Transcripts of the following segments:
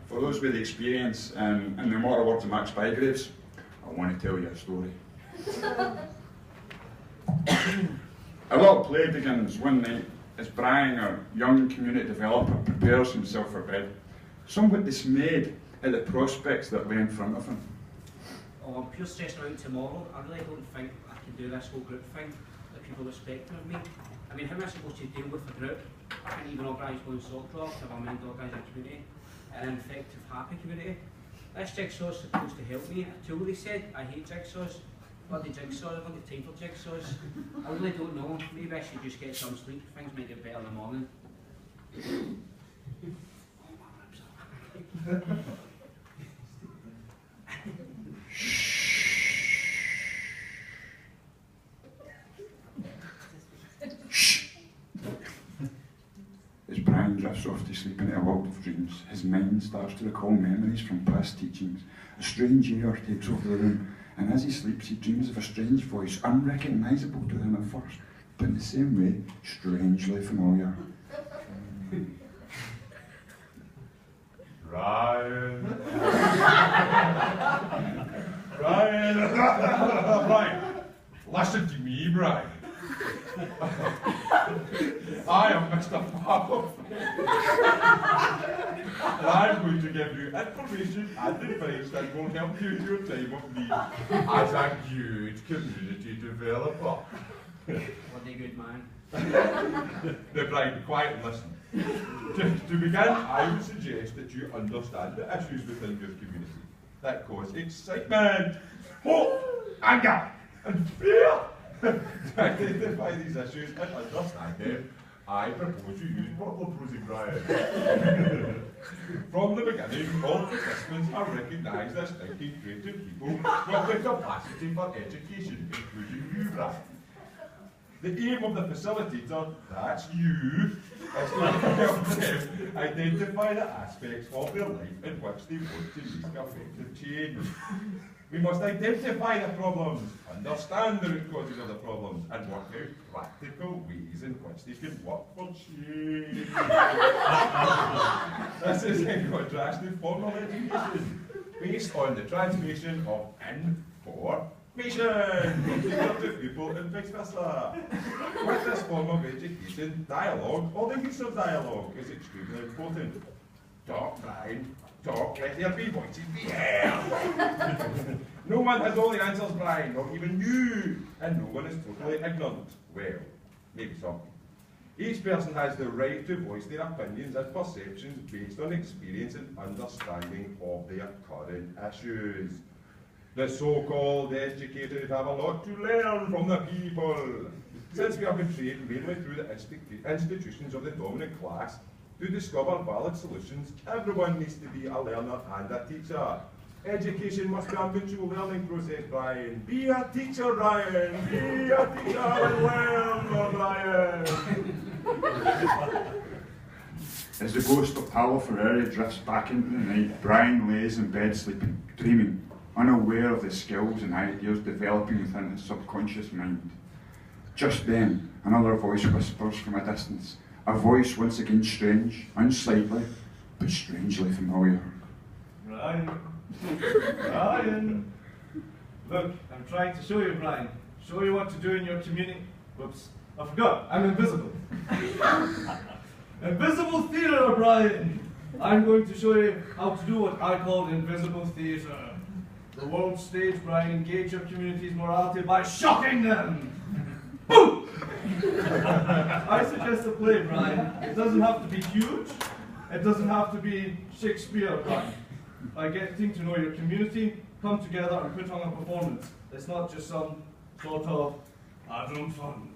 For those with experience in the immortal words of Max Bacd, I want to tell you a story. A little play begins one night as Brian, our young community developer, prepares himself for bed, somewhat dismayed at the prospects that lay in front of him. Oh, I'm pure stressed out tomorrow. I really don't think I can do this whole group thing that people expect of me. I mean, how am I supposed to deal with a group? I can't even organise one sock drop if I'm meant to organise a community, an effective, happy community. This jigsaw is supposed to help me. A tool, they said. I hate jigsaws. Bloody jigsaws, I've got the time for jigsaws. I really don't know. Maybe I should just get some sleep. Things might get better in the morning. As Brian drifts off to sleep into a world of dreams, his mind starts to recall memories from past teachings. A strange air takes over the room, and as he sleeps, he dreams of a strange voice, unrecognisable to him at first, but in the same way, strangely familiar. Brian. Brian. Brian. Listen to me, Brian. I am Mr. Pop. And I'm going to give you information and advice that will help you in your time of need as a good community developer. Bloody good man. Now, Brian, be quiet and listen. To begin, I would suggest that you understand the issues within your community that cause excitement, hope, anger, and fear. To identify these issues and understand them, I propose you use bottle prosing, Brian. From the beginning, all participants are recognised as thinking, creative people with the capacity for education, including you, Brian. The aim of the facilitator, that's you, is to help them identify the aspects of their life in which they want to make effective change. We must identify the problems, understand the root causes of the problems, and work out practical ways in which they can work for change. This is in contrast to formal education, based on the transmission of information from teacher to pupil and vice versa. With this form of education, dialogue, or the use of dialogue, is extremely important. Talk, Brian. Talk, let there be voices be heard. No one has all the answers, Brian, not even you, and no one is totally ignorant. Well, maybe some. Each person has the right to voice their opinions and perceptions based on experience and understanding of their current issues. The so-called educated have a lot to learn from the people. Since we have been trained mainly through the institutions of the dominant class, to discover valid solutions, everyone needs to be a learner and a teacher. Education must be a mutual learning process, Brian. Be a teacher, Brian. Be a teacher and learn, Brian. As the ghost of Paolo Ferreri drifts back into the night, Brian lays in bed sleeping, dreaming, unaware of the skills and ideas developing within his subconscious mind. Just then, another voice whispers from a distance. A voice once again strange, unsightly, but strangely familiar. Brian. Brian. Look, I'm trying to show you, Brian. Show you what to do in your community. Whoops, I forgot, I'm invisible. Invisible theatre, Brian. I'm going to show you how to do what I call invisible theatre. The world stage, Brian, engage your community's morality by shocking them. Boom! I suggest a play, Brian. It doesn't have to be huge. It doesn't have to be Shakespeare, Brian. By getting to know your community, come together and put on a performance. It's not just some sort of adult fun.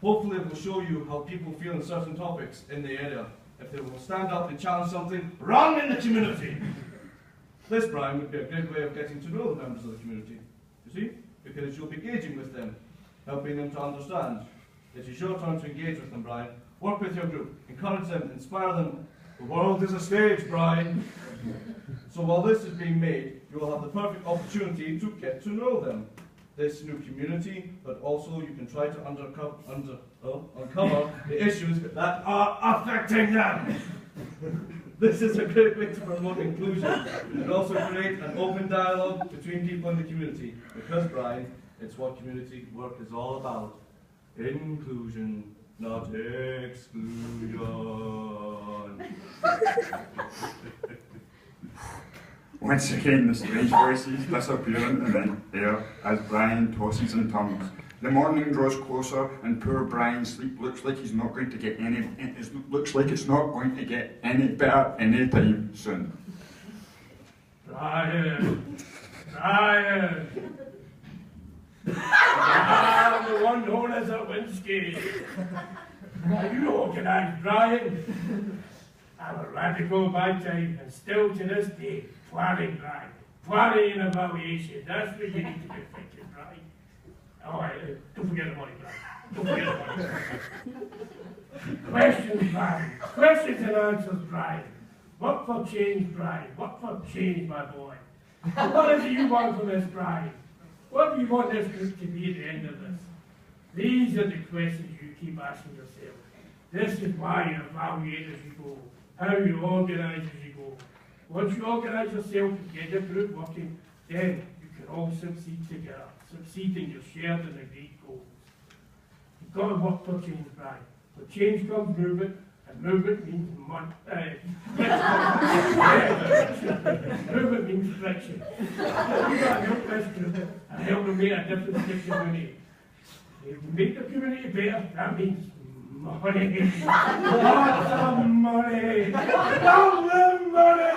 Hopefully it will show you how people feel in certain topics in the area. If they will stand up and challenge something wrong in the community. This, Brian, would be a great way of getting to know the members of the community. You see? Because you'll be engaging with them, helping them to understand. It is your turn to engage with them, Brian. Work with your group, encourage them, inspire them. The world is a stage, Brian. So while this is being made, you will have the perfect opportunity to get to know them. this new community, but also you can try to uncover the issues that are affecting them. This is a great way to promote inclusion and also create an open dialogue between people in the community. Because, Brian, it's what community work is all about. Inclusion, not exclusion. Once again, the strange voices disappear into the air as Brian tosses and turns. The morning draws closer, and poor Brian's sleep looks like it's not going to get any better anytime soon. Brian! I'm the one known as a Winsky. Are you organised, Brian? I'm a radical by time, and still to this day, planning, Brian. Planning and evaluation. That's what you need to be thinking, Brian. Oh, don't forget the money, Brian. Don't forget the money. Questions, Brian. Questions and answers, Brian. What for change, Brian? What for change, my boy? What do you want from this, Brian? What do you want this group to be at the end of this? These are the questions you keep asking yourself. This is why you evaluate as you go. How you organise as you go. Once you organise yourself and get your group working, then you can all succeed together, succeeding your shared and agreed goals. You've got to work for change, Brian. For change comes movement, and movement means movement means friction. You've got to help this group and help them make a difference in the community. If you make the community better, that means money. Lots of money. All the money.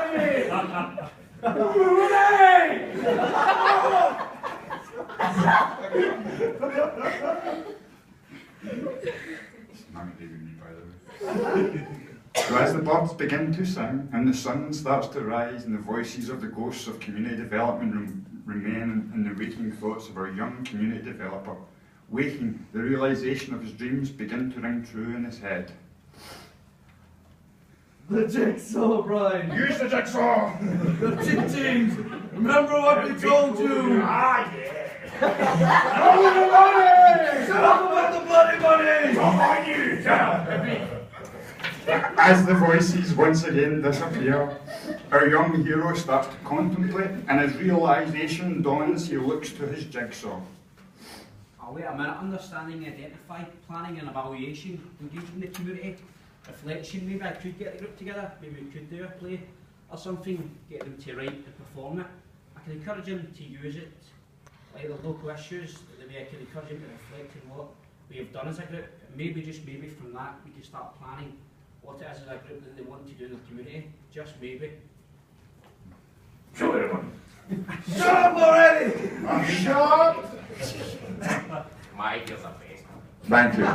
It's not even me, by the way. So as the birds begin to sing and the sun starts to rise and the voices of the ghosts of community development remain in the waking thoughts of our young community developer, waking, the realisation of his dreams begin to ring true in his head. The jigsaw, Brian! Use the jigsaw! The ting-tings! Remember what we told you! Ah, yeah! Shut up about the bloody money! Come on, you! Shut up! As the voices once again disappear, our young hero starts to contemplate, and as realisation dawns, he looks to his jigsaw. Oh, wait a minute. Understanding, identify, planning and evaluation, engaging the community, reflection. Maybe I could get the group together, maybe we could do a play or something, get them to write and perform it. I can encourage them to use it, like the local issues, the way I can encourage them to reflect on what we have done as a group. Maybe, just maybe from that, we can start planning what it is as a group that they want to do in the community. Just maybe. Show everyone! Shut up already! Shut! My ideas are best. Thank you.